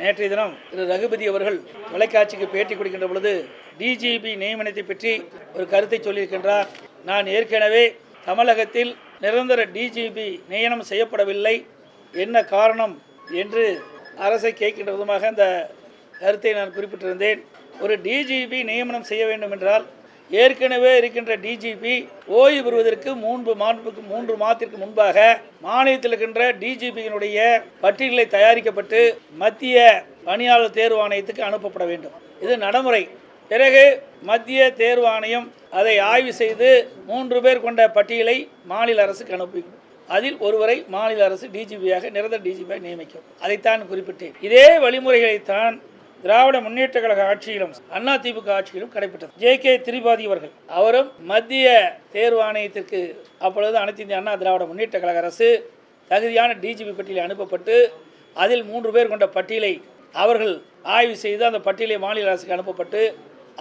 நேற்றைய தினம் திரு ரகுபதி அவர்கள் தொலைக்காட்சிக்கு பேட்டி கொடுக்கின்ற பொழுது டிஜிபி நியமனத்தை பற்றி ஒரு கருத்தை சொல்லியிருக்கின்றார். நான் ஏற்கனவே தமிழகத்தில் நிரந்தர டிஜிபி நியமனம் செய்யப்படவில்லை, என்ன காரணம் என்று அரசை கேட்கின்ற விதமாக அந்த கருத்தை நான் குறிப்பிட்டிருந்தேன். ஒரு டிஜிபி நியமனம் செய்ய வேண்டும் என்றால் ஏற்கனவே இருக்கின்ற டிஜிபி ஓய்வு பெறுவதற்கு 3 மாதத்திற்கு முன்பாக மாநிலத்தில் இருக்கின்ற டிஜிபியினுடைய பட்டியலை தயாரிக்கப்பட்டு மத்திய பணியாளர் தேர்வு ஆணையத்துக்கு அனுப்பப்பட வேண்டும். இது நடைமுறை. பிறகு மத்திய தேர்வு ஆணையம் அதை ஆய்வு செய்து 3 பேர் கொண்ட பட்டியலை மாநில அரசுக்கு அனுப்பி அதில் ஒருவரை மாநில அரசு டிஜிபியாக நிரந்தர டிஜிபியாக நியமிக்கும். அதைத்தான் குறிப்பிட்டேன். இதே வழிமுறைகளைத்தான் திராவிட முன்னேற்ற கழக ஆட்சியிலும் அதிமுக ஆட்சியிலும் கடைபிடித்தது. ஜே.கே. திரிபாதி அவர்கள் அவரும் மத்திய தேர்வு ஆணையத்திற்கு அப்பொழுது அனைத்து இந்திய அண்ணா திராவிட முன்னேற்ற கழக அரசு தகுதியான டிஜிபி பட்டியலை அனுப்பப்பட்டு அதில் 3 பேர் கொண்ட பட்டியலை அவர்கள் ஆய்வு செய்து அந்த பட்டியலை மாநில அரசுக்கு அனுப்பப்பட்டு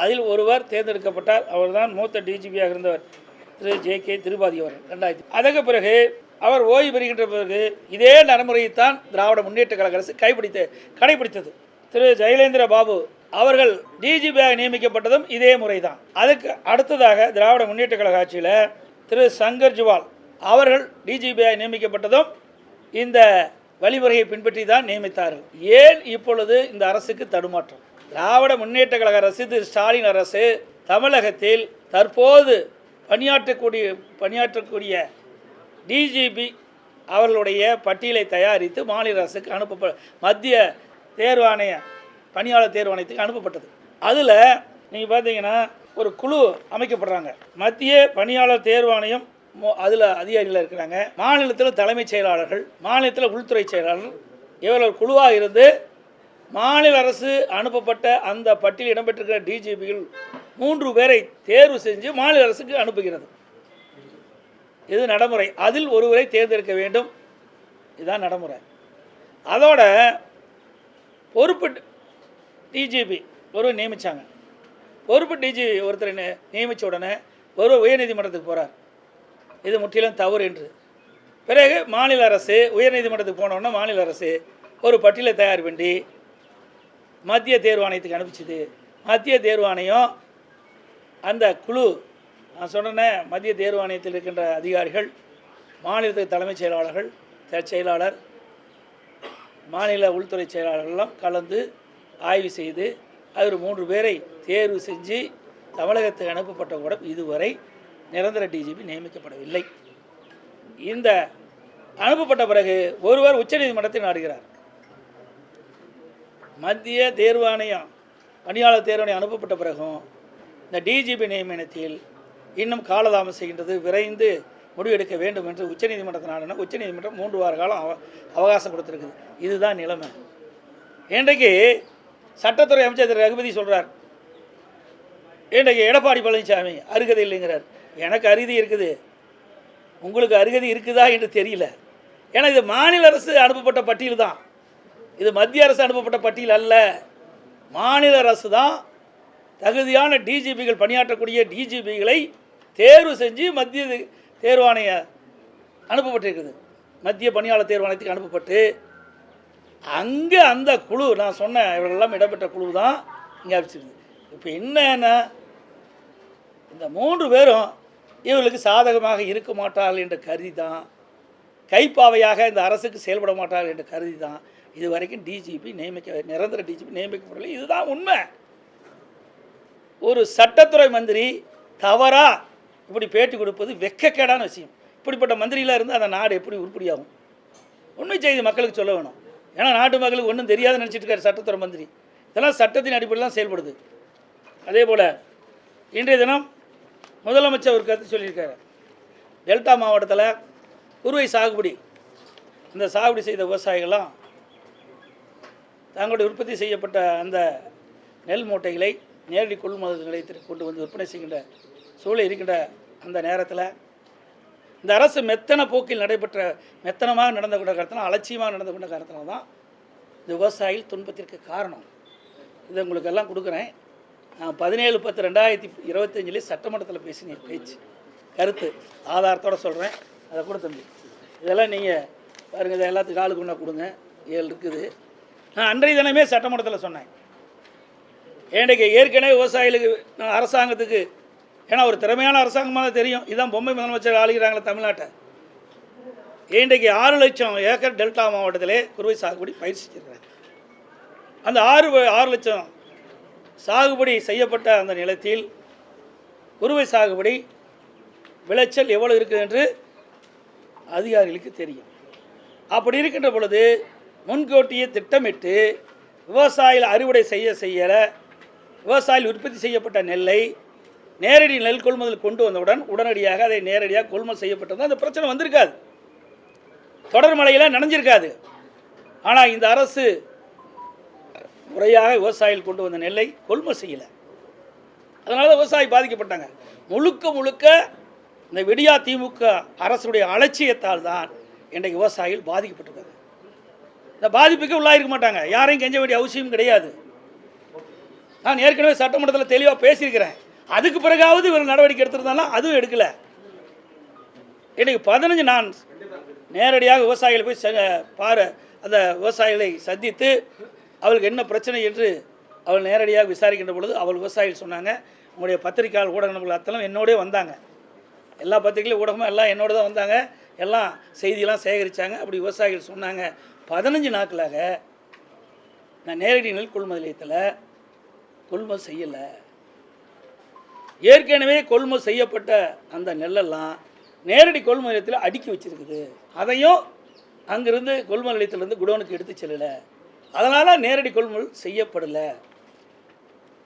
அதில் ஒருவர் தேர்ந்தெடுக்கப்பட்டார். அவர்தான் மூத்த டிஜிபியாக இருந்தவர் திரு ஜே.கே. திரிபாதி அவர்கள். 2000 அதற்கு பிறகு அவர் ஓய்வு பெறுகின்ற பிறகு இதே நடைமுறையைத்தான் திராவிட முன்னேற்ற கழக அரசு கடைபிடித்தது. திரு ஜெயலலிதா பாபு அவர்கள் டிஜிபியாக நியமிக்கப்பட்டதும் இதே முறைதான். அதுக்கு அடுத்ததாக திராவிட முன்னேற்ற கழக ஆட்சியில் திரு சங்கர் ஜிவால் அவர்கள் டிஜிபியாக நியமிக்கப்பட்டதும் இந்த வழிமுறையை பின்பற்றி தான் நியமித்தார்கள். ஏன் இப்பொழுது இந்த அரசுக்கு தடுமாற்றம்? திராவிட முன்னேற்ற கழக அரசு திரு ஸ்டாலின் அரசு தமிழகத்தில் தற்போது பணியாற்றக்கூடிய டிஜிபி அவர்களுடைய பட்டியலை தயாரித்து மாநில அரசுக்கு மத்திய தேர்வு ஆணைய பணியாளர் தேர்வு ஆணையத்துக்கு அனுப்பப்பட்டது. அதில் நீங்கள் பார்த்தீங்கன்னா ஒரு குழு அமைக்கப்படுறாங்க. மத்திய பணியாளர் தேர்வு ஆணையம் அதில் அதிகாரிகள் இருக்கிறாங்க. மாநிலத்தில் தலைமைச் செயலாளர்கள், மாநிலத்தில் உள்துறை செயலாளர்கள், இவர்கள் குழுவாக இருந்து மாநில அரசு அனுப்பப்பட்ட அந்த பட்டியலில் இடம்பெற்றிருக்கிற டிஜிபிகள் 3 பேரை தேர்வு செஞ்சு மாநில அரசுக்கு அனுப்புகிறது. இது நடைமுறை. அதில் ஒருவரை தேர்ந்தெடுக்க வேண்டும். இதுதான் நடைமுறை. அதோட பொறுப்பு டிஜிபி ஒருவர் நியமித்தாங்க. பொறுப்பு டிஜிபி ஒருத்தரை நியமித்த உடனே ஒரு உயர்நீதிமன்றத்துக்கு போகிறார். இது முற்றிலும் தவறு என்று. பிறகு மாநில அரசு உயர்நீதிமன்றத்துக்கு போனோடனே மாநில அரசு ஒரு பட்டியலை தயார் பண்ணி மத்திய தேர்வு ஆணையத்துக்கு அனுப்பிச்சிது. மத்திய தேர்வு ஆணையம் அந்த குழு நான் சொன்னேன், மத்திய தேர்வு ஆணையத்தில் இருக்கின்ற அதிகாரிகள், மாநிலத்துக்கு தலைமைச் செயலாளர்கள், செயலாளர், மாநில உள்துறை செயலாளர்களெல்லாம் கலந்து ஆய்வு செய்து அவர் 3 பேரை தேர்வு செஞ்சு தமிழகத்துக்கு அனுப்பப்பட்ட கூட இதுவரை நிரந்தர டிஜிபி நியமிக்கப்படவில்லை. இந்த அனுப்பப்பட்ட பிறகு ஒருவர் உச்சநீதிமன்றத்தை நாடுகிறார். மத்திய தேர்வு ஆணையம் பணியாளர் தேர்வு ஆணையம் அனுப்பப்பட்ட பிறகும் இந்த டிஜிபி நியமனத்தில் இன்னும் காலதாமம் செய்கின்றது, விரைந்து முடிவெடுக்க வேண்டும் என்று உச்சநீதிமன்றத்தை நாடினா உச்சநீதிமன்றம் 3 வார காலம் அவகாசம் கொடுத்துருக்குது. இதுதான் நிலைமை. இன்றைக்கு சட்டத்துறை அமைச்சர் திரு ரகுபதி சொல்கிறார், இன்றைக்கு எடப்பாடி பழனிசாமி அருகதை இல்லைங்கிறார். எனக்கு அருகதை இருக்குது, உங்களுக்கு அருகதை இருக்குதா என்று தெரியல. ஏன்னா இது மாநில அரசு அனுப்பப்பட்ட பட்டியல் தான், இது மத்திய அரசு அனுப்பப்பட்ட பட்டியல் அல்ல. மாநில அரசு தான் தகுதியான டிஜிபிகள் பணியாற்றக்கூடிய டிஜிபிகளை தேர்வு செஞ்சு மத்திய தேர்வு ஆணைய அனுப்பப்பட்டிருக்குது. மத்திய பணியாளர் தேர்வு ஆணையத்துக்கு அனுப்பப்பட்டு அங்கே அந்த குழு நான் சொன்ன இவர்களெல்லாம் இடம்பெற்ற குழு தான் இங்கே அமைச்சிருக்குது. இப்போ என்னன்னா இந்த 3 பேரும் இவர்களுக்கு சாதகமாக இருக்க மாட்டார்கள் என்று கருதி தான், கைப்பாவையாக இந்த அரசுக்கு செயல்பட மாட்டார்கள் என்று கருதி தான் இது வரைக்கும் நிரந்தர டிஜிபி நியமிக்கப்படவில்லை. இதுதான் உண்மை. ஒரு சட்டத்துறை மந்திரி தவறா இப்படி பேட்டி கொடுப்பது வெட்கக்கேடான விஷயம். இப்படிப்பட்ட மந்திரியில் இருந்து அந்த நாடு எப்படி உருப்படியாகும்? உண்மை செய்தி மக்களுக்கு சொல்ல வேணும். ஏன்னா நாட்டு மக்களுக்கு ஒன்றும் தெரியாதுன்னு நினச்சிட்டு இருக்காரு சட்டத்துறை மந்திரி. இதெல்லாம் சட்டத்தின் அடிப்படையில் தான் செயல்படுது. அதே போல் இன்றைய தினம் முதலமைச்சர் ஒரு கருத்து சொல்லியிருக்காரு. டெல்டா மாவட்டத்தில் குறுவை சாகுபடி, இந்த சாகுபடி செய்த விவசாயிகள்லாம் தங்களுடைய உற்பத்தி செய்யப்பட்ட அந்த நெல் மூட்டைகளை நேரடி கொள்முதல் நிலையத்திற்கு கொண்டு வந்து விற்பனை செய்கின்ற சூழல் இருக்கின்ற அந்த நேரத்தில் இந்த அரசு மெத்தனமாக நடந்து கொண்ட காரணத்தினால், அலட்சியமாக நடந்து கொண்ட காரணத்தினால தான் இந்த விவசாயிகள் துன்பத்திற்கு காரணம். இதை உங்களுக்கு எல்லாம் கொடுக்குறேன். நான் 17/10/2025 சட்டமன்றத்தில் பேசின பேச்சு கருத்து ஆதாரத்தோடு சொல்கிறேன். அதை கூட தம்பி இதெல்லாம் நீங்கள் பாருங்கள், இதை எல்லாத்துக்கும் ஆளுக்கு ஒன்றா கொடுங்க. 7 இருக்குது. நான் அன்றைய தினமே சட்டமன்றத்தில் சொன்னேன். இன்றைக்கு ஏற்கனவே விவசாயிகளுக்கு அரசாங்கத்துக்கு, ஏன்னா ஒரு திறமையான அரசாங்கமாக தெரியும், இதுதான் பொம்மை முதலமைச்சர் ஆளுகிறாங்களே தமிழ்நாட்டை. இன்றைக்கு 6 லட்சம் ஏக்கர் டெல்டா மாவட்டத்திலே குறுவை சாகுபடி பயிர் செஞ்சிருக்கிறாங்க. அந்த 6 லட்சம் சாகுபடி செய்யப்பட்ட அந்த நிலத்தில் குறுவை சாகுபடி விளைச்சல் எவ்வளோ இருக்குது என்று அதிகாரிகளுக்கு தெரியும். அப்படி இருக்கின்ற பொழுது முன்கூட்டியே திட்டமிட்டு விவசாயிகள் அறுவடை செய்ய விவசாயிகள் உற்பத்தி செய்யப்பட்ட நெல்லை நேரடி நெல் கொள்முதல் கொண்டு வந்தவுடன் உடனடியாக அதை நேரடியாக கொள்முதல் செய்யப்பட்டிருந்தால் அந்த பிரச்சனை வந்திருக்காது, தொடர் மழையில் நனைஞ்சிருக்காது. ஆனால் இந்த அரசு முறையாக விவசாயிகள் கொண்டு வந்த நெல்லை கொள்முதல் செய்யலை. அதனால தான் விவசாயி பாதிக்கப்பட்டாங்க. முழுக்க இந்த விடியா திமுக அரசுடைய அலட்சியத்தால் தான் இன்றைக்கு விவசாயிகள் பாதிக்கப்பட்டிருக்காங்க. இந்த பாதிப்புக்கு உள்ளாயிருக்க மாட்டாங்க, யாரையும் கெஞ்ச வேண்டிய அவசியம் கிடையாது. நான் ஏற்கனவே சட்டமன்றத்தில் தெளிவாக பேசியிருக்கிறேன். அதுக்கு பிறகாவது இவர் நடவடிக்கை எடுத்திருந்தாலும் அதுவும் எடுக்கலை. இன்றைக்கு 15 நான் நேரடியாக விவசாயிகளை போய் அந்த விவசாயிகளை சந்தித்து அவளுக்கு என்ன பிரச்சனை என்று அவள் நேரடியாக விசாரிக்கின்ற பொழுது அவள் விவசாயிகள் சொன்னாங்க, உங்களுடைய பத்திரிகையாளர் ஊடக நபர்கள் அத்தனை என்னோடய வந்தாங்க, எல்லா பத்திரிகையும் ஊடகமும் எல்லாம் என்னோட தான் வந்தாங்க, எல்லாம் செய்தியெல்லாம் சேகரித்தாங்க. அப்படி விவசாயிகள் சொன்னாங்க, 15 நாட்களாக நான் நேரடி நெல் கொள்முதல் நிலையத்தில் கொள்முதல் செய்யலை. ஏற்கனவே கொள்முதல் செய்யப்பட்ட அந்த நெல்லெல்லாம் நேரடி கொள்முதல் நிலையத்தில் அடுக்கி வச்சுருக்குது. அதையும் அங்கிருந்து கொள்முதல் நிலையத்திலேருந்து குடோனுக்கு எடுத்து செல்லலை. அதனால் நேரடி கொள்முதல் செய்யப்படலை.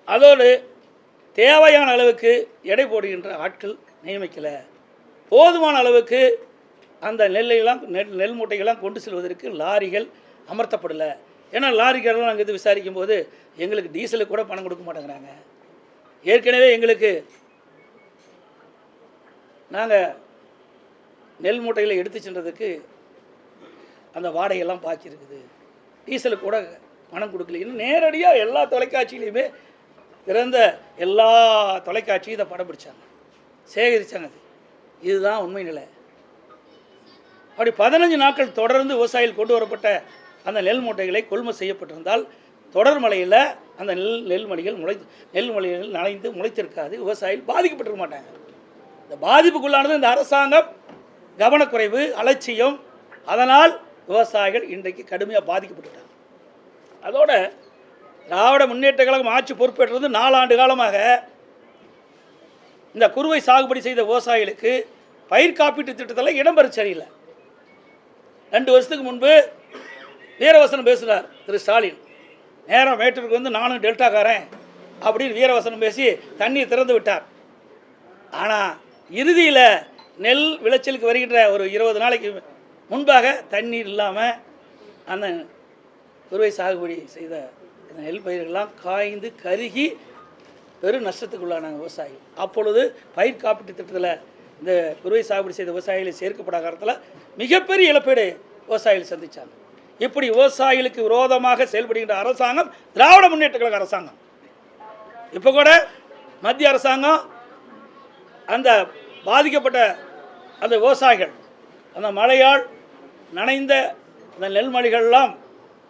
அதோடு தேவையான அளவுக்கு எடை போடுகின்ற ஆட்கள் நியமிக்கலை. போதுமான அளவுக்கு அந்த நெல் மூட்டைகள்லாம் கொண்டு செல்வதற்கு லாரிகள் அமர்த்தப்படலை. ஏன்னா லாரிகள்லாம் நாங்கள் இது விசாரிக்கும் போது எங்களுக்கு டீசலுக்கு கூட பணம் கொடுக்க மாட்டேங்கிறாங்க. ஏற்கனவே எங்களுக்கு நாங்கள் நெல் மூட்டைகளை எடுத்து சென்றதுக்கு அந்த வாடகையெல்லாம் பாக்கி இருக்குது, டீசலுக்கு கூட பணம் கொடுக்கல. இன்னும் நேரடியாக எல்லா தொலைக்காட்சியிலையுமே திறந்த எல்லா தொலைக்காட்சியும் இதை படம் பிடிச்சாங்க, சேகரித்தாங்க. இதுதான் உண்மை நிலை. அப்படி 15 நாட்கள் தொடர்ந்து விவசாயிகள் கொண்டு வரப்பட்ட அந்த நெல் மூட்டைகளை கொள்முதல் செய்யப்பட்டிருந்தால் தொடர் மழையில் அந்த நெல்மணிகள் நனைந்து முளைத்திருக்காது, விவசாயிகள் பாதிக்கப்பட்டிருக்க மாட்டாங்க. இந்த பாதிப்புக்குள்ளானது இந்த அரசாங்கம் கவனக்குறைவு, அலட்சியம். அதனால் விவசாயிகள் இன்றைக்கு கடுமையாக பாதிக்கப்பட்டுட்டாங்க. அதோட திராவிட முன்னேற்ற கழகம் ஆட்சி பொறுப்பேற்றது 4 ஆண்டு காலமாக இந்த குறுவை சாகுபடி செய்த விவசாயிகளுக்கு பயிர் காப்பீட்டு திட்டத்தில் இடம்பெற சரியில்லை. 2 வருஷத்துக்கு முன்பு வீரவசனம் பேசுகிறார் திரு ஸ்டாலின், நேரம் மேட்டூருக்கு வந்து நானும் டெல்டாக்காரன் அப்படின்னு வீரவசனம் பேசி தண்ணீர் திறந்து விட்டார். ஆனால் இறுதியில் நெல் விளைச்சலுக்கு வருகின்ற ஒரு 20 நாளைக்கு முன்பாக தண்ணீர் இல்லாமல் அந்த குறுவை சாகுபடி செய்த அந்த நெல் பயிர்கள்லாம் காய்ந்து கருகி பெரும் நஷ்டத்துக்குள்ளானாங்க விவசாயிகள். அப்பொழுது பயிர் காப்பீட்டு திட்டத்தில் இந்த குறுவை சாகுபடி செய்த விவசாயிகளை சேர்க்கப்படாத காலத்தில் மிகப்பெரிய இழப்பீடு விவசாயிகள் சந்தித்தாங்க. இப்படி விவசாயிகளுக்கு விரோதமாக செயல்படுகின்ற அரசாங்கம் திராவிட முன்னேற்ற கழக அரசாங்கம். இப்போ கூட மத்திய அரசாங்கம் அந்த பாதிக்கப்பட்ட அந்த விவசாயிகள் அந்த மழையால் நனைந்த அந்த நெல்மணிகள்லாம்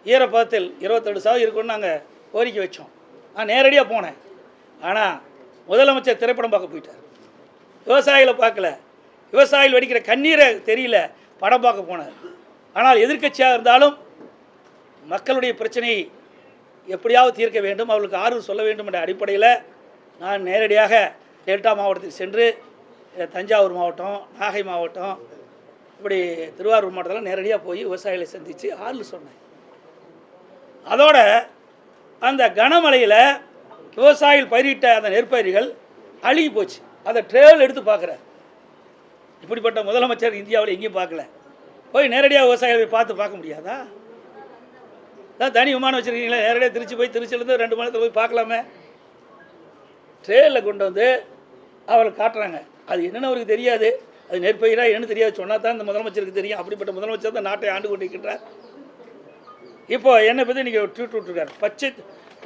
ஈரப்பதத்தில் 27% இருக்குன்னு நாங்கள் கோரிக்கை வச்சோம். நான் நேரடியாக போனேன். ஆனால் முதலமைச்சர் திரைப்படம் பார்க்க போயிட்டார், விவசாயிகளை பார்க்கல. விவசாயிகள் வடிக்கிற கண்ணீரை தெரியல, படம் பார்க்க போனார். ஆனால் எதிர்க்கட்சியாக இருந்தாலும் மக்களுடைய பிரச்சனையை எப்படியாவது தீர்க்க வேண்டும், அவர்களுக்கு ஆறுதல் சொல்ல வேண்டும் என்ற அடிப்படையில் நான் நேரடியாக டெல்டா மாவட்டத்தில் சென்று தஞ்சாவூர் மாவட்டம், நாகை மாவட்டம், இப்படி திருவாரூர் மாவட்டத்தில் நேரடியாக போய் விவசாயிகளை சந்தித்து ஆறுதல் சொன்னேன். அதோட அந்த கனமழையில் விவசாயிகள் பயிரிட்ட அந்த நெற்பயிர்கள் அழுகி போச்சு. அதை ட்ரெயில் எடுத்து பார்க்குறார். இப்படிப்பட்ட முதலமைச்சர் இந்தியாவில் எங்கேயும் பார்க்கல. போய் நேரடியாக விவசாயிகளை பார்க்க முடியாதா? தான் தனி விமானம் வச்சுருக்கீங்களா? நேரடியாக திருச்சியிலேருந்து 2 மணி நேரத்தில் போய் பார்க்கலாமே. ட்ரெயினில் கொண்டு வந்து அவளுக்கு காட்டுறாங்க. அது என்னென்னு அவருக்கு தெரியாது, அது நெற்பயிராக என்னன்னு தெரியாது. சொன்னால் தான் இந்த முதலமைச்சருக்கு தெரியும். அப்படிப்பட்ட முதலமைச்சர் தான் நாட்டை ஆண்டு கொண்டிருக்கின்றார். இப்போ என்னை பற்றி இன்றைக்கி ட்வீட் விட்டுருக்கார்.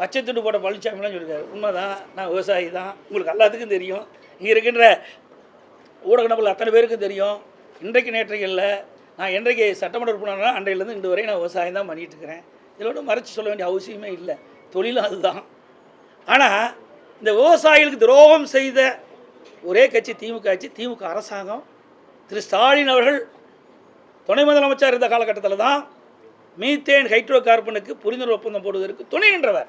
பச்சை துண்டு போட்ட பழனிசாமிலாம் சொல்லியிருக்காரு. உண்மைதான், நான் விவசாயி தான், உங்களுக்கு எல்லாத்துக்கும் தெரியும், இங்கே இருக்கின்ற ஊடக நபர்கள் அத்தனை பேருக்கும் தெரியும். இன்றைக்கு நேற்றைக்கு இல்லை, நான் என்றைக்கு சட்டமன்ற உறுப்பினர்னா அன்றையிலேருந்து இன்று வரை நான் விவசாயம் தான் பண்ணிகிட்டு இருக்கிறேன். இதில் ஒன்றும் மறைச்சி சொல்ல வேண்டிய அவசியமே இல்லை, தொழிலும் அதுதான். ஆனால் இந்த விவசாயிகளுக்கு துரோகம் செய்த ஒரே கட்சி திமுக கட்சி. திமுக அரசாங்கம் திரு ஸ்டாலின் அவர்கள் துணை முதலமைச்சர் இருந்த காலகட்டத்தில் தான் மீத்தேன் ஹைட்ரோ கார்பனுக்கு புரிந்துணர்வு ஒப்பந்தம் போடுவதற்கு துணை நின்றவர்.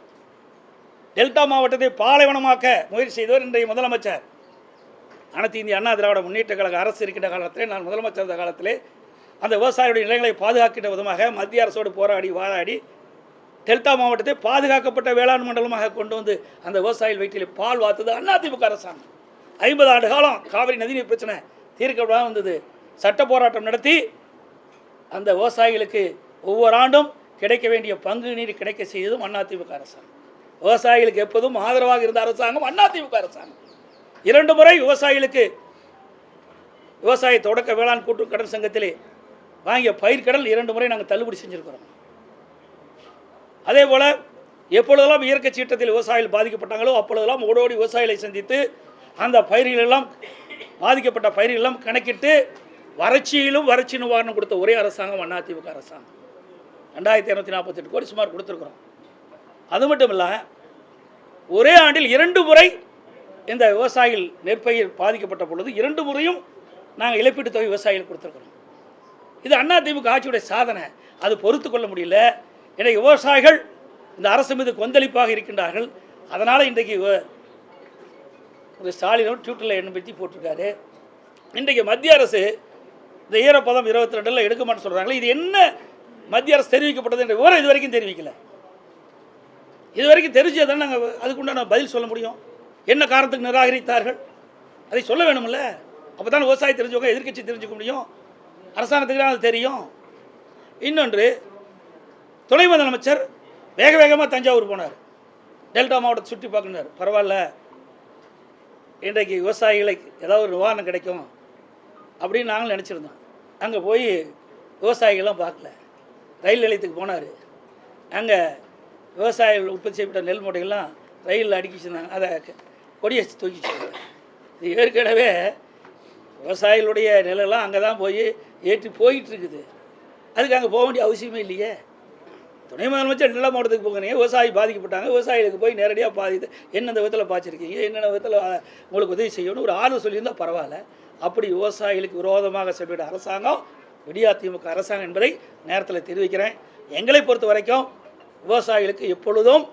டெல்டா மாவட்டத்தை பாலைவனமாக்க முயற்சி செய்தவர் இன்றைய முதலமைச்சர். அனைத்து இந்திய அண்ணா திராவிட முன்னேற்ற கழக அரசு இருக்கின்ற காலத்திலே, நான் முதலமைச்சர் இருந்த காலத்திலே, அந்த விவசாயிகளுடைய நிலங்களை பாதுகாக்கின்ற விதமாக மத்திய அரசோடு வாதாடி டெல்டா மாவட்டத்தை பாதுகாக்கப்பட்ட வேளாண் மண்டலமாக கொண்டு வந்து அந்த விவசாயிகள் வயிற்றில் பால் வார்த்தது அதிமுக அரசாங்கம். 50 ஆண்டு காலம் காவிரி நதிநீர் பிரச்சனை தீர்க்கப்படாமல் வந்தது. சட்ட போராட்டம் நடத்தி அந்த விவசாயிகளுக்கு ஒவ்வொரு ஆண்டும் கிடைக்க வேண்டிய பங்கு நீர் கிடைக்க செய்ததும் அதிமுக அரசாங்கம். விவசாயிகளுக்கு எப்போதும் ஆதரவாக இருந்த அரசாங்கம் அதிமுக அரசாங்கம். 2 முறை விவசாயிகளுக்கு விவசாய தொடக்க வேளாண் கூட்டு கடன் சங்கத்திலே வாங்கிய பயிர்க்கடன் 2 முறை நாங்கள் தள்ளுபடி செஞ்சுருக்கிறோம். அதே போல் எப்பொழுதெல்லாம் இயற்கை சீற்றத்தில் விவசாயிகள் பாதிக்கப்பட்டாங்களோ அப்பொழுதெல்லாம் ஓடோடி விவசாயிகளை சந்தித்து அந்த பயிர்களெல்லாம் பாதிக்கப்பட்ட பயிர்களெல்லாம் கணக்கிட்டு வறட்சியிலும் வறட்சி நிவாரணம் கொடுத்த ஒரே அரசாங்கம் அதிமுக அரசாங்கம். 2248 கோடி சுமார் கொடுத்துருக்குறோம். அது மட்டும் இல்லை, ஒரே ஆண்டில் 2 முறை இந்த விவசாயிகள் நெற்பயிர் பாதிக்கப்பட்ட பொழுது 2 முறையும் நாங்கள் இழப்பீட்டு தொகை விவசாயிகள் கொடுத்துருக்குறோம். இது அதிமுக ஆட்சியுடைய சாதனை. அது பொறுத்து கொள்ள முடியல. இன்றைக்கு விவசாயிகள் இந்த அரசு மீது கொந்தளிப்பாக இருக்கின்றார்கள். அதனால் இன்றைக்கு ஸ்டாலின் ட்விட்டரில் என்ன பற்றி போட்டிருக்காரு. இன்றைக்கு மத்திய அரசு இந்த ஈரப்பதம் 22 எடுக்க மாட்டேன்னு சொல்கிறாங்களே, இது என்ன மத்திய அரசு தெரிவிக்கப்பட்டது என்ற விவரம் இது வரைக்கும் தெரிவிக்கலை. இது வரைக்கும் தெரிஞ்சதான் நாங்கள் அதுக்குண்டான பதில் சொல்ல முடியும். என்ன காரணத்துக்கு நிராகரித்தார்கள் அதை சொல்ல வேணும்ல. அப்போ தான் விவசாயி தெரிஞ்சவங்க எதிர்க்கட்சி தெரிஞ்சுக்க முடியும், அரசாங்கத்துக்கு அது தெரியும். இன்னொன்று, துணை முதலமைச்சர் வேக வேகமாக தஞ்சாவூர் போனார், டெல்டா மாவட்டத்தை சுற்றி பார்க்கணும். பரவாயில்ல, இன்றைக்கு விவசாயிகளுக்கு ஏதாவது ஒரு நிவாரணம் கிடைக்கும் அப்படின்னு நாங்களும் நினச்சிருந்தோம். அங்கே போய் விவசாயிகள்லாம் பார்க்கல. ரயில் நிலையத்துக்கு போனார். அங்கே விவசாயிகள் உற்பத்தி செய்யப்பட்ட நெல் மூட்டைகள்லாம் ரயிலில் அடுக்கி வச்சுருந்தாங்க. அதை கொடியை தூக்கிச்சு. இது ஏற்கனவே விவசாயிகளுடைய நிலெல்லாம் அங்கே தான் போய் ஏற்றி போயிட்டு இருக்குது. அதுக்கு அங்கே போக வேண்டிய அவசியமே இல்லையே. துணை முதலமைச்சர் டெல்டா மாவட்டத்துக்கு போகிறீங்க, விவசாயி பாதிக்கப்பட்டாங்க, விவசாயிகளுக்கு போய் நேரடியாக பாதித்து என்னென்ன விதத்தில் பாய்ச்சிருக்கீங்க, என்னென்ன விதத்தில் உங்களுக்கு உதவி செய்யணும்னு ஒரு ஆர்வம் சொல்லியிருந்தால் பரவாயில்ல. அப்படி விவசாயிகளுக்கு விரோதமாக செல்விட அரசாங்கம் அதிமுக அரசாங்கம் என்பதை நேரத்தில் தெரிவிக்கிறேன். எங்களை பொறுத்த வரைக்கும் விவசாயிகளுக்கு எப்பொழுதும்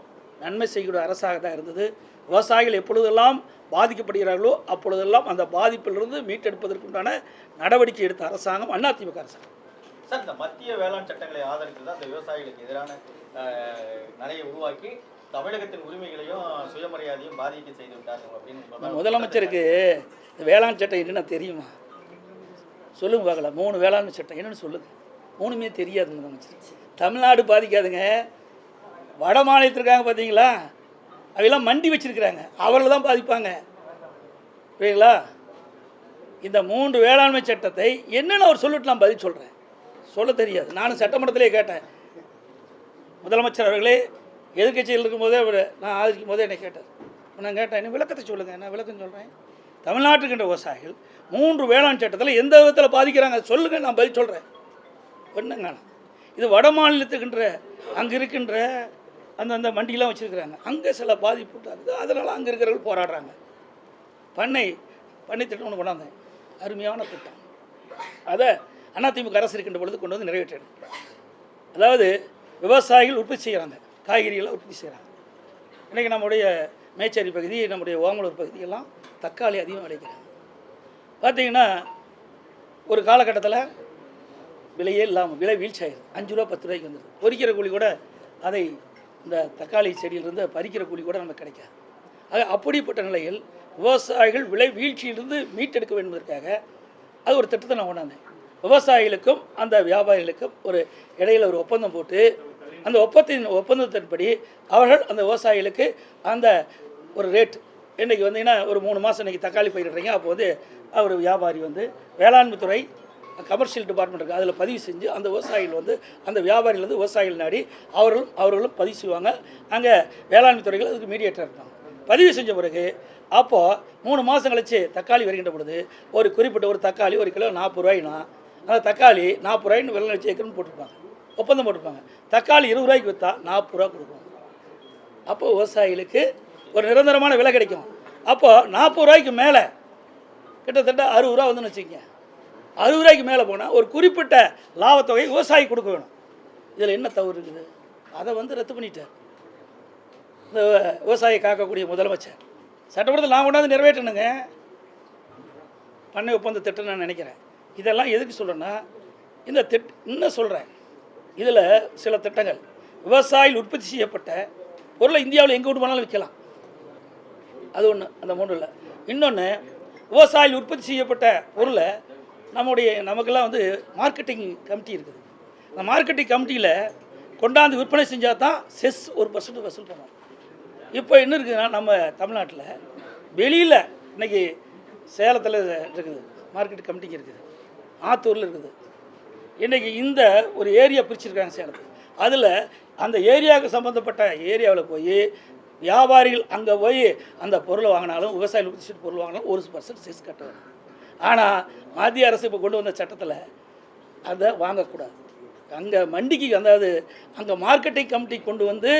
நன்மை செய்யக்கூடிய அரசாக தான் இருந்தது. விவசாயிகள் எப்பொழுதெல்லாம் பாதிக்கப்படுகிறார்களோ அப்பொழுதெல்லாம் அந்த பாதிப்பிலிருந்து மீட்டெடுப்பதற்குண்டான நடவடிக்கை எடுத்த அரசாங்கம் அதிமுக அரசாங்கம். சார், இந்த மத்திய வேளாண் சட்டங்களை ஆதரித்து தான் இந்த விவசாயிகளுக்கு எதிரான நிறைய உருவாக்கி தமிழகத்தின் உரிமைகளையும் சுயமரியாதையும் பாதிக்க செய்து விட்டார்கள் அப்படின்னு முதலமைச்சருக்கு இந்த வேளாண் சட்டம் என்னென்ன தெரியுமா சொல்லுங்க பார்க்கலாம். 3 வேளாண் சட்டம் என்னென்னு சொல்லுங்கள். 3மே தெரியாது முதலமைச்சர். தமிழ்நாடு பாதிக்காதுங்க, வட மாநிலத்திற்காக பார்த்தீங்களா, அவையெல்லாம் மண்டி வச்சுருக்கிறாங்க, அவர்கள் தான் பாதிப்பாங்க. புரியுங்களா? இந்த 3 வேளாண்மை சட்டத்தை என்னென்னு அவர் சொல்லிட்டு நான் பதில் சொல்கிறேன். சொல்ல தெரியாது. நானும் சட்டமன்றத்திலே கேட்டேன். முதலமைச்சர் அவர்களே எதிர்கட்சியில் இருக்கும்போதே அவர் நான் ஆதரிக்கும் போதே என்னை கேட்டார். நான் கேட்டேன், என்ன விளக்கத்தை சொல்லுங்கள். நான் விளக்கம் சொல்கிறேன். தமிழ்நாட்டுக்கு என்ற விவசாயிகள் 3 வேளாண் சட்டத்தில் எந்த விதத்தில் பாதிக்கிறாங்க சொல்லுங்கள், நான் பதில் சொல்கிறேன். ஒன்றுங்க, இது வட மாநிலத்துக்குன்ற அங்கே இருக்கின்ற அந்த மண்டியெலாம் வச்சுருக்கிறாங்க, அங்கே சில பாதிப்பு விட்டாங்க. அதனால் அங்கே இருக்கிறவர்கள் போராடுறாங்க. பண்ணை திட்டம் ஒன்று கொண்டாந்தேன், அருமையான திட்டம். அதை அதிமுக அரசு இருக்கின்ற பொழுது கொண்டு வந்து நிறைவேற்றணும். அதாவது விவசாயிகள் உற்பத்தி செய்கிறாங்க, காய்கறிகளை உற்பத்தி செய்கிறாங்க. இன்றைக்கி நம்முடைய மேச்சேரி பகுதி, நம்முடைய ஓமலூர் பகுதியெல்லாம் தக்காளி அதிகம் விளைக்கிறாங்க. பார்த்திங்கன்னா ஒரு காலகட்டத்தில் விலையே இல்லாமல் விலை வீழ்ச்சி ஆகிடுது. 5 ரூபா 10 ரூபாய்க்கு வந்துடுது. பொறிக்கிற கூலி கூட அதை இந்த தக்காளி செடியிலிருந்து பறிக்கிற கூலி கூட நமக்கு கிடைக்காது. ஆக அப்படிப்பட்ட நிலையில் விவசாயிகள் விலை வீழ்ச்சியிலிருந்து மீட்டெடுக்க வேண்டும் என்பதற்காக அது ஒரு திட்டத்தை நான் கொண்டாந்தேன். விவசாயிகளுக்கும் அந்த வியாபாரிகளுக்கும் ஒரு இடையில் ஒரு ஒப்பந்தம் போட்டு அந்த ஒப்பந்தத்தின்படி அவர்கள் அந்த விவசாயிகளுக்கு அந்த ஒரு ரேட் இன்றைக்கி வந்தீங்கன்னா ஒரு 3 மாதம் இன்றைக்கி தக்காளி பயிரிடுறீங்க, அப்போ வந்து அவர் வியாபாரி வந்து வேளாண்மை துறை கமர்ஷியல் டிபார்ட்மெண்ட் இருக்குது, அதில் பதிவு செஞ்சு அந்த விவசாயிகள் வந்து அந்த வியாபாரிகள் வந்து விவசாயிகள் நாடி அவர்களும் பதிவு செய்வாங்க. அங்கே வேளாண்மை துறைகள் அதுக்கு மீடியேட்டர் இருப்பாங்க. பதிவு செஞ்ச பிறகு அப்போது 3 மாதம் கழித்து தக்காளி வருகின்ற பொழுது ஒரு குறிப்பிட்ட ஒரு தக்காளி 1 கிலோ 40 ரூபாய்னா அந்த தக்காளி 40 ரூபாய்னு விலை நிச்சயிக்கணும்னு போட்டிருப்பாங்க. ஒப்பந்தம் போட்டிருப்பாங்க. தக்காளி 20 ரூபாய்க்கு விற்றா 40 ரூபா கொடுப்பாங்க. அப்போ விவசாயிகளுக்கு ஒரு நிரந்தரமான விலை கிடைக்கும். அப்போது 40 ரூபாய்க்கு மேலே கிட்டத்தட்ட 60 ரூபா வந்துன்னு வச்சுக்கோங்க. 60 ரூபாய்க்கு மேலே போனால் ஒரு குறிப்பிட்ட லாபத்தொகை விவசாயி கொடுக்க வேணும். இதில் என்ன தவறு இருக்குது? அதை ரத்து பண்ணிட்டார் இந்த விவசாயியை காக்கக்கூடிய முதலமைச்சர். சட்டமன்றத்தில் நான் கொண்டாந்து நிறைவேற்றணுங்க பண்ணை ஒப்பந்த திட்டம் நான் நினைக்கிறேன். இதெல்லாம் எதுக்கு சொல்கிறேன்னா, இந்த இன்னும் சொல்கிறேன், இதில் சில திட்டங்கள் விவசாயிகள் உற்பத்தி செய்யப்பட்ட பொருளை இந்தியாவில் எங்கே விட்டு போனாலும் விற்கலாம். அது ஒன்று, அந்த 3 இல்லை. இன்னொன்று, விவசாயிகள் உற்பத்தி செய்யப்பட்ட பொருளை நமக்கெல்லாம் மார்க்கெட்டிங் கமிட்டி இருக்குது. அந்த மார்க்கெட்டிங் கமிட்டியில் கொண்டாந்து விற்பனை செஞ்சால் தான் செஸ் 1% வசூல் பண்ணுவோம். இப்போ என்ன இருக்குதுன்னா, நம்ம தமிழ்நாட்டில் வெளியில் இன்றைக்கி சேலத்தில் இருக்குது மார்க்கெட் கமிட்டிக்கு இருக்குது, ஆத்தூரில் இருக்குது. இன்றைக்கி இந்த ஒரு ஏரியா பிரிச்சுருக்காங்க சேலத்தில். அதில் அந்த ஏரியாவுக்கு சம்மந்தப்பட்ட ஏரியாவில் போய் வியாபாரிகள் அங்கே போய் அந்த பொருளை வாங்கினாலும், விவசாயிகள் உற்பத்தி செய்த பொருள் வாங்கினாலும் 1% செஸ் கட்ட வேணும். ஆனால் மத்திய அரசு இப்போ கொண்டு வந்த சட்டத்தில் அதை வாங்கக்கூடாது. அங்கே மண்டிக்கு, அதாவது அங்கே மார்க்கெட்டிங் கமிட்டி கொண்டு வந்து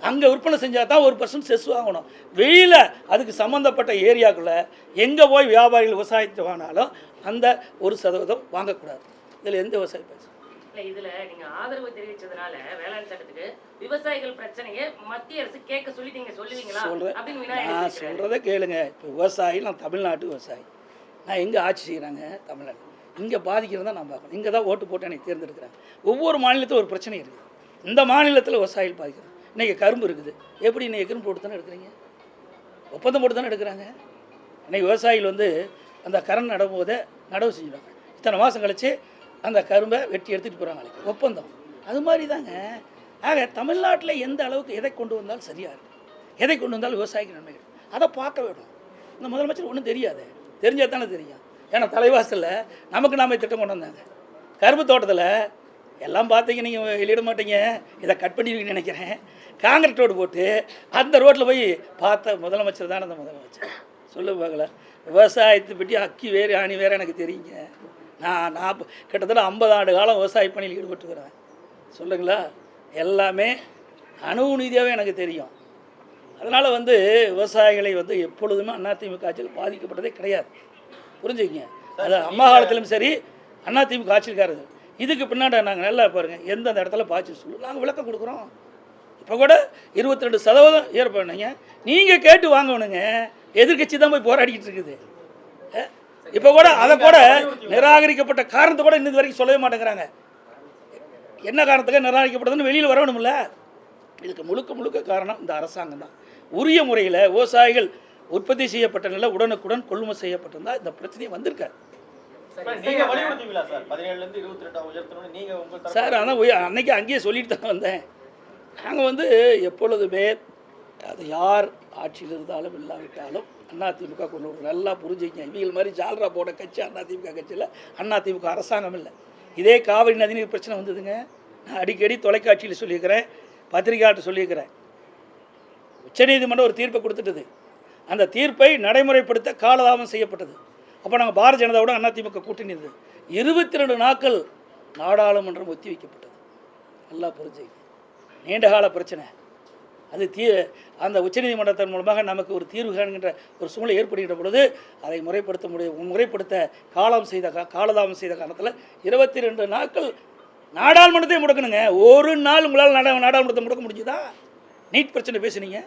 அங்கே விற்பனை செஞ்சால் தான் 1% செஸ் வாங்கணும். வெளியில் அதுக்கு சம்மந்தப்பட்ட ஏரியாக்குள்ளே எங்கே போய் வியாபாரிகள் விவசாயத்தை வாங்கினாலும் அந்த 1% வாங்கக்கூடாது. இதில் எந்த விவசாயி பேச இல்லை. இதில் நீங்கள் ஆதரவு தெரிவித்ததுனால வேளாண் சட்டத்துக்கு விவசாயிகள் பிரச்சனையை மத்திய அரசு கேட்க சொல்லி நீங்கள் சொல்லுவீங்களா? நான் சொல்கிறத கேளுங்க. இப்போ விவசாயி, நான் தமிழ்நாட்டு விவசாயி, நான் எங்கே ஆட்சி செய்கிறாங்க தமிழ்நாடு, இங்கே பாதிக்கிறதா நான் பார்க்கணும். இங்கே தான் ஓட்டு போட்டு எனக்கு தேர்ந்தெடுக்கிறாங்க. ஒவ்வொரு மாநிலத்தில் ஒரு பிரச்சனை இருக்குது. இந்த மாநிலத்தில் விவசாயிகள் பாதிக்கிறாங்க. இன்றைக்கி கரும்பு இருக்குது, எப்படி இன்றைக்கி கரும்பு போட்டு தானே எடுக்கிறீங்க, ஒப்பந்தம் போட்டு தானே எடுக்கிறாங்க. இன்றைக்கி விவசாயிகள் அந்த கரண் நடும்போதே நடவு செஞ்சுடுவாங்க. இத்தனை மாதம் கழித்து அந்த கரும்பை வெட்டி எடுத்துகிட்டு போகிறாங்க, ஒப்பந்தம். அது மாதிரி தாங்க. ஆக தமிழ்நாட்டில் எந்த அளவுக்கு எதை கொண்டு வந்தாலும் சரியாக இருக்குது, எதை கொண்டு வந்தாலும் விவசாயிக்கு நன்மை கிடைக்கும், அதை பார்க்க வேணும். இந்த முதலமைச்சர் ஒன்றும் தெரியாது, தெரிஞ்சால் தானே தெரியும். ஏன்னா தலைவாசலில் நமக்கு நாமே திட்டம் கொண்டு வந்தாங்க. கரும்பு தோட்டத்தில் எல்லாம் பார்த்தீங்க, நீங்கள் வெளியிட மாட்டீங்க, இதை கட் பண்ணிடுவீங்கன்னு நினைக்கிறேன். காங்கிரீட் ரோடு போட்டு அந்த ரோட்டில் போய் பார்த்த முதலமைச்சர் தானே அந்த முதலமைச்சர். சொல்ல பார்க்கல. விவசாயத்தை பற்றி அக்கி வேறு ஆணி வேறு எனக்கு தெரியுங்க. நான் கிட்டத்தட்ட 50 ஆண்டு காலம் விவசாய பணியில் ஈடுபட்டுக்கிறேன். சொல்லுங்களா, எல்லாமே அணு நீதியாகவே எனக்கு தெரியும். அதனால் விவசாயிகளை எப்பொழுதுமே அதிமுக ஆட்சியில் பாதிக்கப்பட்டதே கிடையாது. புரிஞ்சுக்கிங்க. அது அம்மா காலத்திலும் சரி, அதிமுக ஆட்சியில்காரது. இதுக்கு பின்னாடி நாங்கள் நல்லா பாருங்கள், எந்தெந்த இடத்துல பாய்ச்சி சொல்லு நாங்கள் விளக்கம் கொடுக்குறோம். இப்போ கூட 22% ஏற்படுங்க. நீங்கள் கேட்டு வாங்கணுங்க. எதிர்கட்சி தான் போய் போராடிக்கிட்டு இருக்குது. இப்போ கூட அதை கூட நிராகரிக்கப்பட்ட காரணத்தை கூட இன்னது வரைக்கும் சொல்லவே மாட்டேங்கிறாங்க. என்ன காரணத்துக்கு நிராகரிக்கப்பட்டதுன்னு வெளியில் வரணும்ல. இதுக்கு முழுக்க காரணம் இந்த அரசாங்கம் தான். உரிய முறையில் விவசாயிகள் உற்பத்தி செய்யப்பட்ட நிலை உடனுக்குடன் கொள்முதல் செய்யப்பட்டிருந்தால் இந்த பிரச்சனையை வந்திருக்காது சார். ஆனால் அன்னைக்கு அங்கேயே சொல்லிட்டு தான் வந்தேன். நாங்கள் எப்பொழுதுமே அது யார் ஆட்சியில் இருந்தாலும் இல்லாவிட்டாலும் அதிமுக கொண்டு ஒரு நல்லா புரிஞ்சுக்கங்க. இவங்க மாதிரி ஜால்ரா போட கட்சி அதிமுக கட்சியில் அதிமுக அரசாங்கம் இல்லை. இதே காவிரி நதிநீர் பிரச்சனை வந்ததுங்க. நான் அடிக்கடி தொலைக்காட்சியில் சொல்லியிருக்கிறேன், பத்திரிகையாளர்கிட்ட சொல்லியிருக்கிறேன். உச்சநீதிமன்றம் ஒரு தீர்ப்பை கொடுத்துட்டது. அந்த தீர்ப்பை நடைமுறைப்படுத்த காலதாமம் செய்யப்பட்டது. அப்போ நாங்கள் பாரதிய ஜனதாவோட அதிமுக கூட்டணி இருந்தது. 22 நாட்கள் நாடாளுமன்றம் ஒத்தி வைக்கப்பட்டது. நல்லா புரிஞ்சுங்க. நீண்டகால பிரச்சனை அது அந்த உச்சநீதிமன்றத்தின் மூலமாக நமக்கு ஒரு தீர்வு காண்கின்ற ஒரு சூழ்நிலை ஏற்படுகின்ற பொழுது அதை முறைப்படுத்த காலதாமம் செய்த காரணத்தில் 22 நாட்கள் நாடாளுமன்றத்தை முடக்கணுங்க. ஒரு நாள் உங்களால் நாடாளுமன்றத்தை முடக்க முடிஞ்சுதா? நீட் பிரச்சனை பேசுனீங்க,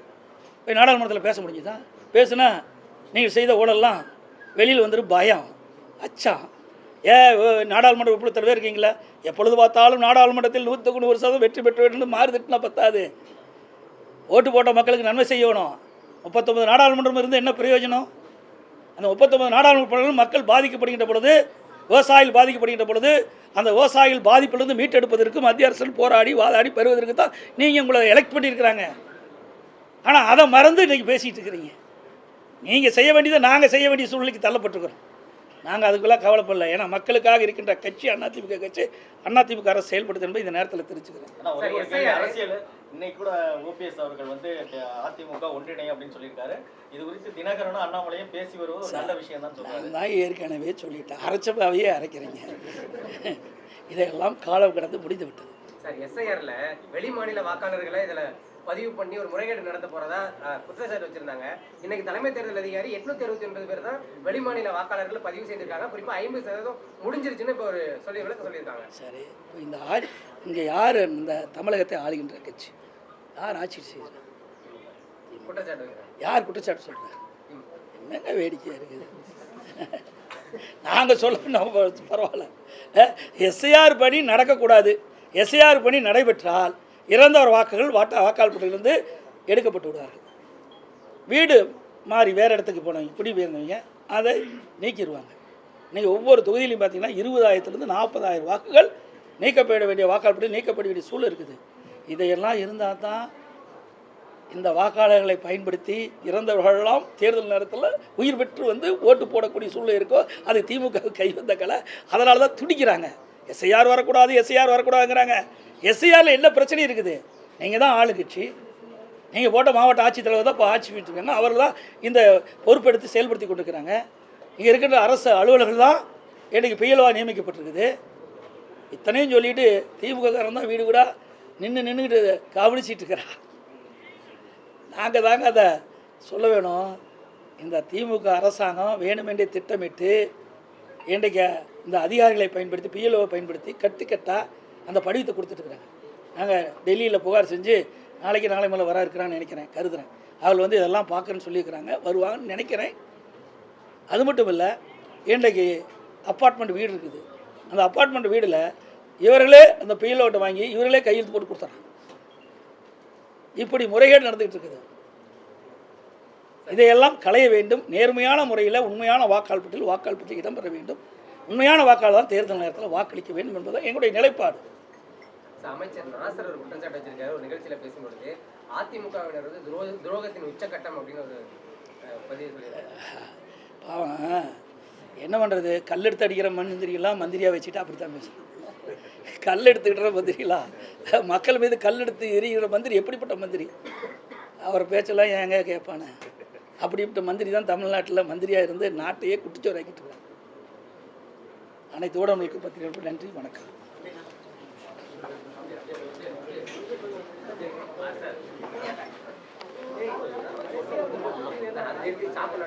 போய் நாடாளுமன்றத்தில் பேச முடிஞ்சுதா? பேசுனா நீங்கள் செய்த ஊழல்லாம் வெளியில் பயம், அச்சம். நாடாளுமன்ற உறுப்பினர் இருக்கீங்களா? எப்பொழுது பார்த்தாலும் நாடாளுமன்றத்தில் 100% வெற்றி பெற்ற வேண்டும் மாறி திட்டினா பத்தாது. ஓட்டு போட்ட மக்களுக்கு நன்மை செய்யணும். 39 நாடாளுமன்றம் இருந்து என்ன பிரயோஜனம்? அந்த 39 நாடாளுமன்ற மக்கள் பாதிக்கப்படுகின்ற பொழுது, விவசாயிகள் பாதிக்கப்படுகின்ற பொழுது, அந்த விவசாயிகள் பாதிப்பிலிருந்து மீட்டெடுப்பதற்கு மத்திய அரசு போராடி வாதாடி பெறுவதற்கு தான் நீங்கள் உங்களை எலெக்ட் பண்ணியிருக்கிறாங்க. ஆனால் அதை மறந்து இன்றைக்கி பேசிகிட்டு இருக்கிறீங்க. நீங்கள் செய்ய வேண்டியதை நாங்கள் செய்ய வேண்டிய சூழ்நிலைக்கு தள்ளப்பட்டிருக்கிறோம். நாங்கள் அதுக்கெல்லாம் கவலைப்படல. ஏன்னா மக்களுக்காக இருக்கின்ற கட்சி அதிமுக கட்சி, அதிமுக அரசு செயல்படுது என்பதை இந்த நேரத்தில் தெரிஞ்சுக்கிறேன். அரசியல் இன்னைக்கு கூட ஓபிஎஸ் அவர்கள் அதிமுக ஒன்றிணையும் அப்படின்னு சொல்லியிருக்காரு. இது குறித்து தினகரனும் அண்ணாமலையும் பேசி வருவது ஒரு நல்ல விஷயம் தான் சொல்றாங்க. நான் ஏற்கனவே சொல்லிட்டேன், அரைச்சப்பாவையே அரைக்கிறீங்க. இதெல்லாம் காலம் கடந்து முடிந்து விட்டது. சார் எஸ்ஐஆர்ல வெளி மாநில வாக்காளர்களை இதுல பதிவு பண்ணி ஒரு முறைகேடு நடத்த போறதா குற்றச்சாட்டு வச்சிருந்தாங்க. இன்னைக்கு தலைமை தேர்தல் அதிகாரி 869 பேர் தான் வெளிமாநில வாக்காளர்கள் பதிவு செய்திருக்காங்க. குறிப்பா 50% முடிஞ்சிருச்சுன்னு இப்போ ஒரு விளக்கம் சொல்லியிருக்காங்க. சரி, இந்த இங்கே யார் இந்த தமிழகத்தை ஆளுகின்ற கட்சி யார் ஆட்சி செய்கிறார்? குற்றச்சாட்டு யார் குற்றச்சாட்டு சொல்கிறார்? என்னங்க வேடிக்கையாக இருக்குது. நாங்கள் சொல்லணும் பரவாயில்ல. எஸ்ஐஆர் பணி நடக்கக்கூடாது. எஸ்ஐஆர் பணி நடைபெற்றால் இறந்தவர் வாக்குகள் வாக்காளர் பட்டியலிருந்து எடுக்கப்பட்டு விடுவார்கள். வீடு மாறி வேறு இடத்துக்கு போனவங்க குடிபெயர்ந்தவங்க அதை நீக்கிடுவாங்க. நீங்கள் ஒவ்வொரு தொகுதியிலையும் பார்த்தீங்கன்னா 20,000 40,000 வாக்குகள் நீக்கப்பட வேண்டிய வாக்காளர் பட்டியல் நீக்கப்பட வேண்டிய சூழல் இருக்குது. இதையெல்லாம் இருந்தால் தான் இந்த வாக்காளர்களை பயன்படுத்தி இறந்தவர்களெல்லாம் தேர்தல் நேரத்தில் உயிர் பெற்று வந்து ஓட்டு போடக்கூடிய சூழ்நிலை இருக்கோ அது திமுக கை வந்த கலை. அதனால தான் துடிக்கிறாங்க. எஸ்ஐஆர் வரக்கூடாது, எஸ்ஐஆர் வரக்கூடாதுங்கிறாங்க. எஸ்ஐஆரில் என்ன பிரச்சனை இருக்குது? நீங்கள் தான் ஆளுங்கட்சி, நீங்கள் போட்ட மாவட்ட ஆட்சித்தலைவர் தான் இப்போ ஆட்சி பண்ணிட்டு இருக்காங்க. அவர்கள் தான் இந்த பொறுப்பெடுத்து செயல்படுத்தி கொண்டிருக்கிறாங்க. இங்கே இருக்கின்ற அரசு அலுவலர்கள் தான் இன்றைக்கு பிஎல்ஓவாக நியமிக்கப்பட்டிருக்குது. இத்தனையும் சொல்லிட்டு திமுககாரன் தான் வீடு கூட நின்றுக்கிட்டு கவனிச்சிட்டு இருக்கிறான். நாங்கள் தாங்க அதை சொல்ல வேணும். இந்த திமுக அரசாங்கம் வேணுமென்றே திட்டமிட்டு இன்றைக்கு இந்த அதிகாரிகளை பயன்படுத்தி பிஎல்ஓவை பயன்படுத்தி கட்டுக்கட்டாக அந்த படிவத்தை கொடுத்துட்ருக்குறாங்க. நாங்கள் டெல்லியில் புகார் செஞ்சு நாளை மேலே வர இருக்கிறான்னு நினைக்கிறேன், கருதுகிறேன். அவள் வந்து இதெல்லாம் பார்க்குறேன்னு சொல்லியிருக்கிறாங்க, வருவாங்கன்னு நினைக்கிறேன். அது மட்டும் இல்லை, இன்றைக்கு அப்பார்ட்மெண்ட் வீடு இருக்குது. அந்த அப்பார்ட்மெண்ட் வீடில் இவர்களே அந்த பிஎல்ஓட்டை வாங்கி இவர்களே கையெழுத்து போட்டு கொடுத்துட்றாங்க. இப்படி முறைகேடு நடந்துகிட்டு இருக்குது. இதையெல்லாம் களைய வேண்டும். நேர்மையான முறையில் உண்மையான வாக்காளர் பட்டியல் இடம்பெற வேண்டும். உண்மையான வாக்காளர் தான் தேர்தல் நேரத்தில் வாக்களிக்க வேண்டும் என்பதுதான் எங்களுடைய நிலைப்பாடு. அமைச்சர் நாசர் ஒரு குற்றச்சாட்டு வச்சிருக்காரு. ஒரு நிகழ்ச்சியில் பேசும்பொழுது அதிமுகவினர் வந்து துரோகத்தின் உச்சகட்டம் அப்படின்னு ஒரு பதிவு சொல்லியிருக்காரு. பாவம் என்ன பண்ணுறது, கல்லெடுத்து அடிக்கிற மந்திரியெல்லாம் மந்திரியாக வச்சுட்டு அப்படி தான் பேசுகிறேன். கல் எடுத்துக்கிற மந்திரிலாம் மக்கள் மீது கல் எடுத்து எரிகிற மந்திரி எப்படிப்பட்ட மந்திரி? அவர் பேச்செல்லாம் ஏங்க கேட்பானே? அப்படிப்பட்ட மந்திரி தான் தமிழ்நாட்டில் மந்திரியாக இருந்து நாட்டையே குட்டிச்சோராக்கிட்டு இருக்காங்க. அனைத்து ஊடகங்களுக்கு பத்திரிகைகளுக்கு நன்றி, வணக்கம். சாப்பிட